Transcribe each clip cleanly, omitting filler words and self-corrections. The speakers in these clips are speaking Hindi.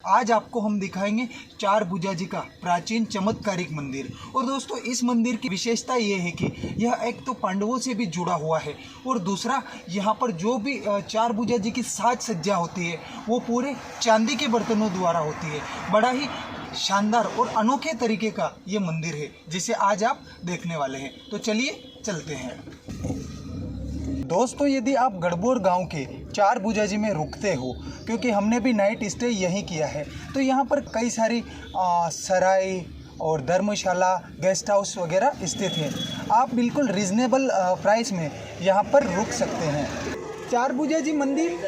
आज आपको हम दिखाएंगे चार भुजा जी का प्राचीन चमत्कारिक मंदिर। और दोस्तों इस मंदिर की विशेषता ये है कि यह एक तो पांडवों से भी जुड़ा हुआ है और दूसरा यहाँ पर जो भी चार भुजा जी की साज सज्जा होती है वो पूरे चांदी के बर्तनों द्वारा होती है। बड़ा ही शानदार और अनोखे तरीके का ये मंदिर है जिसे आज आप देखने वाले हैं। तो चलिए चलते हैं। दोस्तों यदि आप गढ़बोर गांव के चार भुजा जी में रुकते हो, क्योंकि हमने भी नाइट स्टे यहीं किया है, तो यहाँ पर कई सारी सराय और धर्मशाला गेस्ट हाउस वगैरह स्थित है। आप बिल्कुल रिजनेबल प्राइस में यहाँ पर रुक सकते हैं। चार भुजा जी मंदिर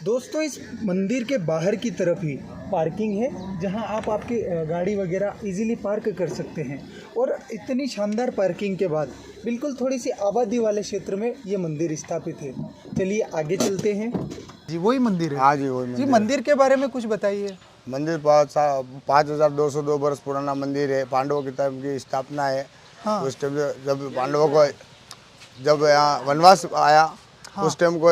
दोस्तों इस मंदिर के बाहर की तरफ ही पार्किंग है जहां आप आपकी गाड़ी वगैरह इजीली पार्क कर सकते हैं। और इतनी शानदार पार्किंग के बाद बिल्कुल थोड़ी सी आबादी वाले क्षेत्र में ये मंदिर स्थापित है। चलिए आगे चलते हैं। जी वही मंदिर है? हाँ जी वही जी मंदिर। मंदिर के बारे में कुछ बताइए। मंदिर 5202 वर्ष पुराना मंदिर है। पांडवों की टाइम की स्थापना है। हाँ। उस टाइम जब पांडवों को जब यहाँ वनवास आया, हाँ। उस टाइम को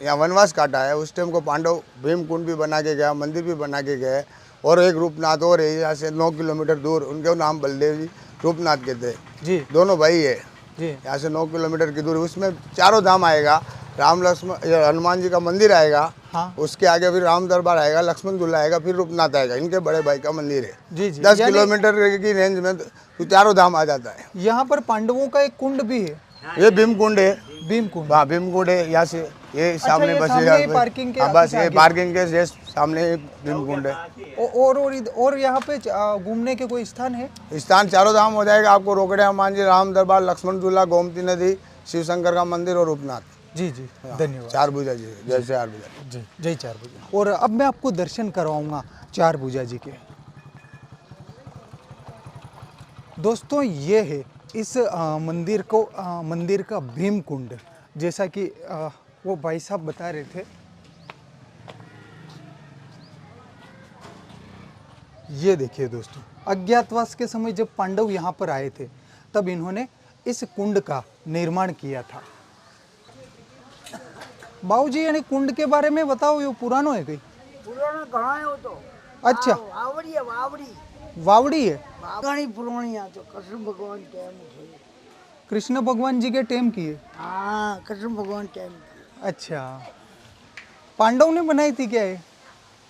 यहाँ वनवास काटा है। उस टाइम को पांडव भीम कुंड भी बना के गया, मंदिर भी बना के गए। और एक रूपनाथ और है यहाँ से 9 किलोमीटर दूर, उनके नाम बलदेव जी रूपनाथ कहते हैं जी। दोनों भाई है। जी यहाँ से 9 किलोमीटर की दूरी, उसमें चारों धाम आएगा। राम लक्ष्मण हनुमान जी का मंदिर आएगा। हाँ। उसके आगे फिर राम दरबार आएगा, लक्ष्मण झूला आएगा, फिर रूपनाथ आएगा। इनके बड़े भाई का मंदिर है। जी जी 10 किलोमीटर की रेंज में तो चारों धाम आ जाता है। यहाँ पर पांडवों का एक कुंड भी है। ये भीम कुंड है। भीम कुंड। हाँ भीम कुंड है। यहाँ से ये सामने ये बस सामने ही पार्किंग के बस ये आगे। पार्किंग के जस्ट सामने भीम कुंड है। और यहाँ पे घूमने के कोई स्थान है? स्थान चारों धाम हो जाएगा आपको। रोकड़े हनुमान जी, राम दरबार, लक्ष्मण झूला, गोमती नदी, शिव शंकर का मंदिर और रूपनाथ। जी जी धन्यवाद। चार भुजा जी, जय चार भुजा जी जय चार भुजा। और अब मैं आपको दर्शन करवाऊंगा चार भुजा जी के। दोस्तों ये है इस मंदिर का भीम कुंड, जैसा कि वो भाई साहब बता रहे थे। ये देखिए दोस्तों, अज्ञातवास के समय जब पांडव यहाँ पर आए थे तब इन्होंने इस कुंड का निर्माण किया था। बाबूजी यानी कुंड के बारे में बताओ, ये पुरानो है कोई? पुराना कहाँ है वो तो? अच्छा वावड़ी है, वावड़ी वावड़ी है। घणी पुरानी है तो कृष्ण भगवान टाइम थे। कृष्ण भगवान जी के टाइम की है? हाँ कृष्ण भगवान टाइम। अच्छा, पांडव ने बनाई थी क्या ये?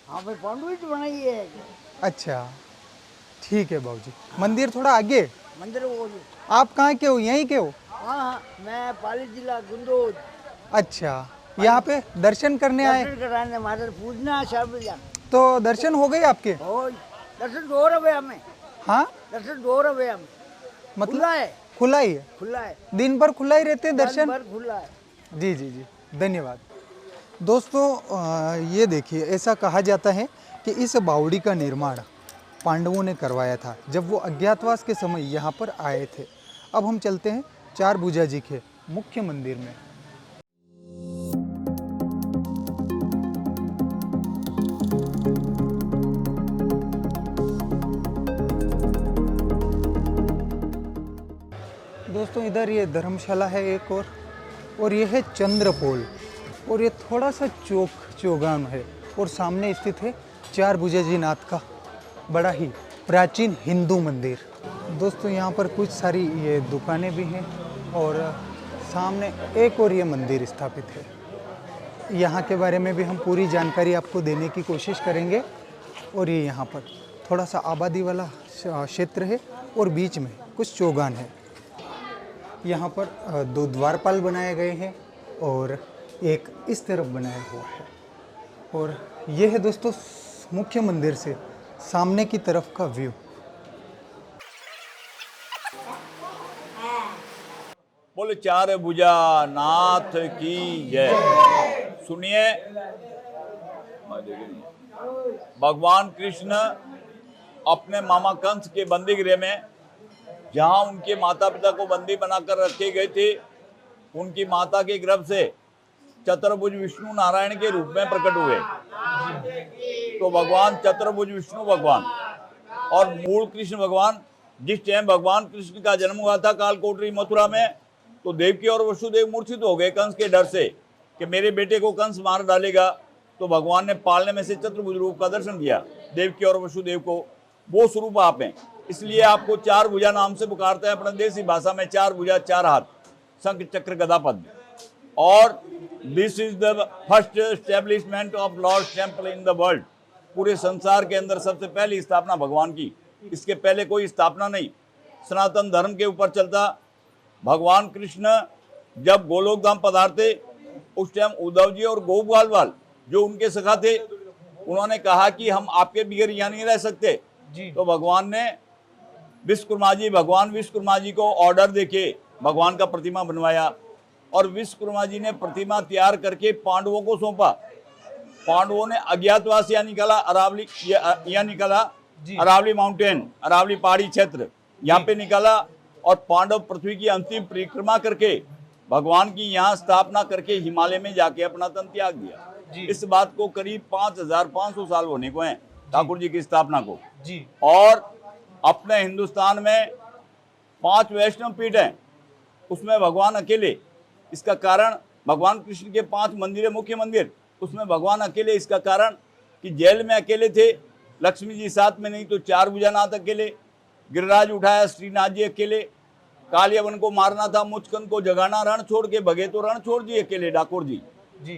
हाँ भाई पांडव ही तो बनाई है। अच्छा ठीक है बाबूजी। मंदिर थोड़ा आगे। मंदिर वो जो। आप कहाँ के हो? यहीं के हो? हाँ मैं पाली जिला गुंदोज। अच्छा, यहाँ पे दर्शन करने आए? दर्शन कराने माधर पूजना सब जा। तो दर्शन हो गए आपके? हो दर्शन दो रहे हमें। हाँ दर्शन दो रहे हम। मतलब खुला है। खुला ही है? खुला है। दिन भर खुला ही रहते हैं दर्शन? दिन भर खुला है। जी जी जी धन्यवाद। दोस्तों ये देखिए, ऐसा कहा जाता है कि इस बावड़ी का निर्माण पांडवों ने करवाया था जब वो अज्ञातवास के समय यहाँ पर आए थे। अब हम चलते हैं चार भुजा जी के मुख्य मंदिर में। दोस्तों इधर ये धर्मशाला है एक और ये है चंद्रपोल, और ये थोड़ा सा चौगान है, और सामने स्थित है चार भुजा जी नाथ का बड़ा ही प्राचीन हिंदू मंदिर। दोस्तों यहाँ पर कुछ सारी ये दुकानें भी हैं और सामने एक और ये मंदिर स्थापित है। यहाँ के बारे में भी हम पूरी जानकारी आपको देने की कोशिश करेंगे। और ये यहाँ पर थोड़ा सा आबादी वाला क्षेत्र है और बीच में कुछ चौगान है। यहाँ पर 2 द्वारपाल बनाए गए हैं और एक इस तरफ बनाया हुआ है। और ये है दोस्तों मुख्य मंदिर से सामने की तरफ का व्यू। बोले चार भुजा नाथ की जय। सुनिए, भगवान कृष्ण अपने मामा कंस के बंदी गृह में, जहां उनके माता पिता को बंदी बनाकर रखे गए थे, उनकी माता के गर्भ से चतुर्भुज विष्णु नारायण के रूप में प्रकट हुए। तो भगवान चतुर्भुज विष्णु भगवान और मूल कृष्ण भगवान, जिस टाइम भगवान कृष्ण का जन्म हुआ था कालकोटरी मथुरा में, तो देवकी और वसुदेव मूर्छित हो गए कंस के डर से कि मेरे बेटे को कंस मार डालेगा। तो भगवान ने पालने में से चतुर्भुज रूप का दर्शन किया, देव की और वसुदेव को, वो स्वरूप आप हैं। इसलिए आपको चार भुजा नाम से पुकारते हैं अपने देसी भाषा में, चार भुजा चार हाथ, शंख चक्र गदा पद्म। और this is the first establishment of lord's temple in the world. पूरे संसार के अंदर सबसे पहली स्थापना भगवान की, इसके पहले कोई स्थापना नहीं। सनातन धर्म के ऊपर चलता। भगवान कृष्ण जब गोलोक धाम पधारते उस टाइम उद्धव जी और गोपाल जो उनके सखा थे, उन्होंने कहा कि हम आपके बगैर यहाँ नहीं रह सकते। तो भगवान ने भगवान विश्वकर्मा जी को ऑर्डर देके भगवान का प्रतिमा बनवाया, और विश्वकर्मा जी ने प्रतिमा तैयार करके पांडवों को सौंपा। पांडवों ने अज्ञातवास यहाँ निकाला, अरावली माउंटेन, अरावली पहाड़ी क्षेत्र यहाँ पे निकाला, और पांडव पृथ्वी की अंतिम परिक्रमा करके भगवान की यहाँ स्थापना करके हिमालय में जाके अपना तन त्याग दिया। इस बात को करीब 5500 साल होने को हैं ठाकुर जी की स्थापना को। और अपने हिंदुस्तान में 5 वैष्णव पीठ हैं, उसमें भगवान अकेले। इसका कारण भगवान कृष्ण के 5 मंदिर है, मुख्य मंदिर, उसमें भगवान अकेले। इसका कारण कि जेल में अकेले थे, लक्ष्मी जी साथ में नहीं, तो 4 भुजानाथ अकेले, गिरिराज उठाया श्रीनाथ जी अकेले, कालियावन को मारना था, मुचकंद को जगाना, रण छोड़ के भगे तो रण छोड़ जी अकेले ठाकुर जी।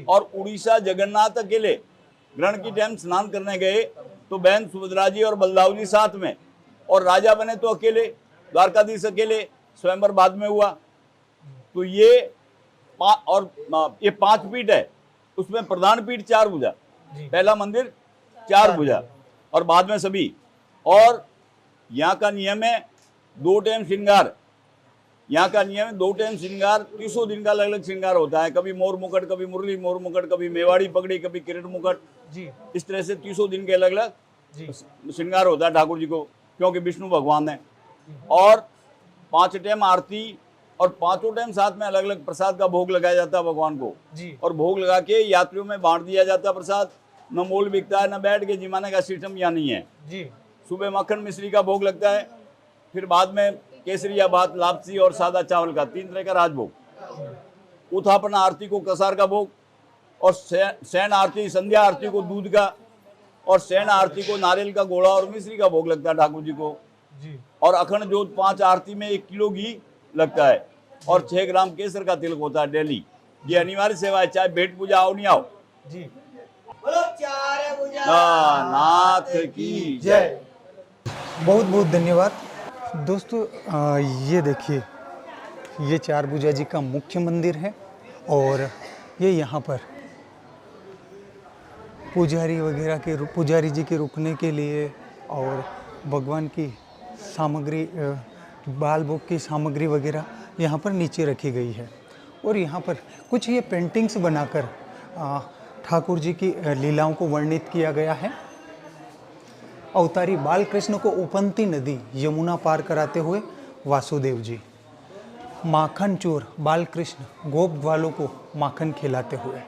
और उड़ीसा जगन्नाथ अकेले। ग्रहण की टाइम स्नान करने गए तो बहन सुभद्रा जी और बलदाऊ जी साथ में, और राजा बने तो अकेले, द्वारकाधीश अकेले, स्वयंवर बाद में हुआ। तो ये 5 पीठ है, उसमें प्रधान पीठ 4 भुजा, पहला मंदिर 4 भुजा, और बाद में सभी। और यहाँ का नियम है 2 टाइम श्रृंगार। यहाँ का नियम है 2 टाइम श्रृंगार, 300 दिन का अलग अलग श्रृंगार होता है। कभी मोर मुकुट, कभी मुरली मोर मुकुट, कभी मेवाड़ी पगड़ी, कभी किरीट मुकुट। इस तरह से 300 दिन के अलग अलग श्रृंगार होता है ठाकुर जी को, क्योंकि विष्णु भगवान है। और 5 टाइम आरती, और 5 टाइम साथ में अलग अलग प्रसाद का भोग लगाया जाता है भगवान को। और भोग लगा के यात्रियों में बांट दिया जाता है प्रसाद। न मोल बिकता है, न बैठ के जिमाने का सिस्टम यहाँ नहीं है। सुबह मक्खन मिश्री का भोग लगता है, फिर बाद में केसरिया भात, लापसी और सादा चावल का 3 तरह का राजभोग। उत्थापन आरती को कसार का भोग, और शयन आरती, संध्या आरती को दूध का, और शयन आरती को नारियल का गोला और मिश्री का भोग लगता है ठाकुर जी को। और अखंड जोत 5 आरती में 1 किलो घी लगता है, और 6 ग्राम केसर का तिलक होता है डेली। ये अनिवार्य सेवा है, चाहे भेंट पूजा आओ नहीं आओ। नाथ की जय। बहुत बहुत धन्यवाद दोस्तों। ये देखिए, ये 4 भुजा जी का मुख्य मंदिर है, और ये यहाँ पर पुजारी जी के रुकने के लिए, और भगवान की सामग्री, बाल भोग की सामग्री वगैरह यहाँ पर नीचे रखी गई है। और यहाँ पर कुछ ये पेंटिंग्स बनाकर ठाकुर जी की लीलाओं को वर्णित किया गया है। अवतारी बाल कृष्ण को उपंती नदी यमुना पार कराते हुए वासुदेव जी, माखन चोर बाल कृष्ण गोप ग्वालों को माखन खिलाते हुए,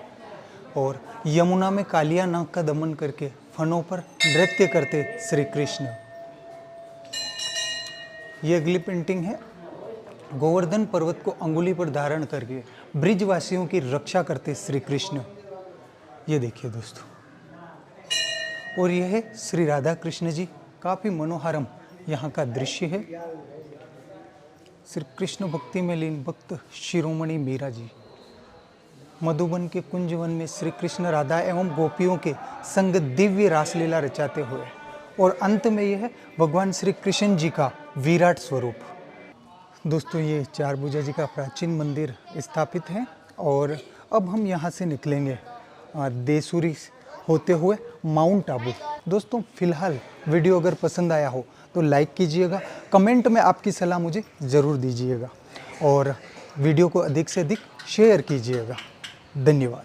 और यमुना में कालिया नाग का दमन करके फनों पर नृत्य करते श्री कृष्ण। ये अगली पेंटिंग है, गोवर्धन पर्वत को अंगुली पर धारण करके ब्रिजवासियों की रक्षा करते श्री कृष्ण। ये देखिए दोस्तों। और यह है श्री राधा कृष्ण जी, काफ़ी मनोहरम यहाँ का दृश्य है। श्री कृष्ण भक्ति में लीन भक्त शिरोमणि मीरा जी मधुबन के कुंजवन में श्री कृष्ण राधा एवं गोपियों के संग दिव्य रासलीला रचाते हुए, और अंत में यह है भगवान श्री कृष्ण जी का विराट स्वरूप। दोस्तों, ये 4 भुजा जी का प्राचीन मंदिर स्थापित है, और अब हम यहाँ से निकलेंगे देसूरी होते हुए माउंट आबू। दोस्तों, फिलहाल वीडियो अगर पसंद आया हो तो लाइक कीजिएगा, कमेंट में आपकी सलाह मुझे ज़रूर दीजिएगा, और वीडियो को अधिक से अधिक शेयर कीजिएगा। धन्यवाद।